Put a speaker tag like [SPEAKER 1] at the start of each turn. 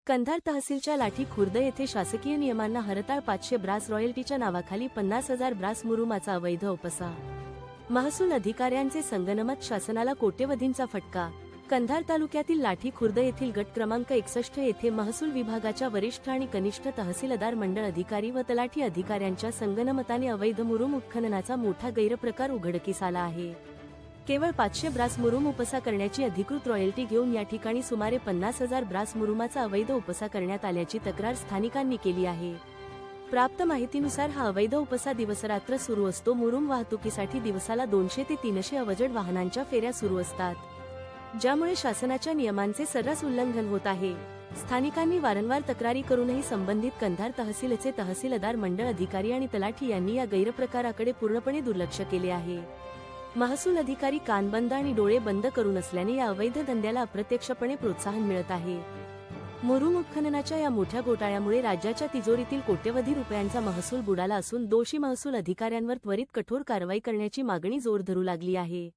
[SPEAKER 1] कंधार तहसीलच्या लाठी खुर्द येथे शासकीय नियमांना हरताळ 500 ब्रास रॉयल्टीच्या नावाखाली 50,000 ब्रास मुरुमाचा अवैध उपसा. महसूल अधिकाऱ्यांचे संगनमत, शासनाला कोट्यवधींचा फटका. कंधार तालुक्यातील लाठी खुर्द येथील गट क्रमांक 61 येथे महसूल विभागाच्या वरिष्ठ आणि कनिष्ठ तहसीलदार, मंडळ अधिकारी व तलाठी अधिकाऱ्यांच्या संगनमताने अवैध मुरुम उत्खननाचा मोठा गैरप्रकार उघडकीस आला आहे. केवळ 500 ब्रास मुरुम उपसा करण्याची अधिकृत रॉयल्टी घेऊन या ठिकाणी सुमारे 50,000 ब्रास मुरुमाचा अवैध उपसा करण्यात आल्याची तक्रार स्थानिकांनी केली आहे. प्राप्त माहितीनुसार हा अवैध उपसा दिवसरात्र सुरू असतो. मुरुम वाहतुकीसाठी दिवसाला 200 ते 300 अवजड वाहनांच्या फेऱ्या सुरू असतात, ज्यामुळे शासनाच्या नियमांचे सर्रास उल्लंघन होत आहे. स्थानिकांनी वारंवार तक्रारी करूनही संबंधित कंधार तहसीलचे तहसीलदार, मंडळ अधिकारी आणि तलाठी यांनी या गैरप्रकाराकडे पूर्णपणे दुर्लक्ष केले आहे. महसूल अधिकारी कान बंद आणि डोळे बंद करून असल्याने या अवैध धंद्याला अप्रत्यक्षपणे प्रोत्साहन मिळत आहे. मुरुम उत्खननाच्या या मोठ्या घोटाळ्यामुळे राज्याच्या तिजोरीतील कोट्यवधी रुपयांचा महसूल बुडाला असून दोषी महसूल अधिकाऱ्यांवर त्वरित कठोर कारवाई करण्याची मागणी जोर धरू लागली आहे.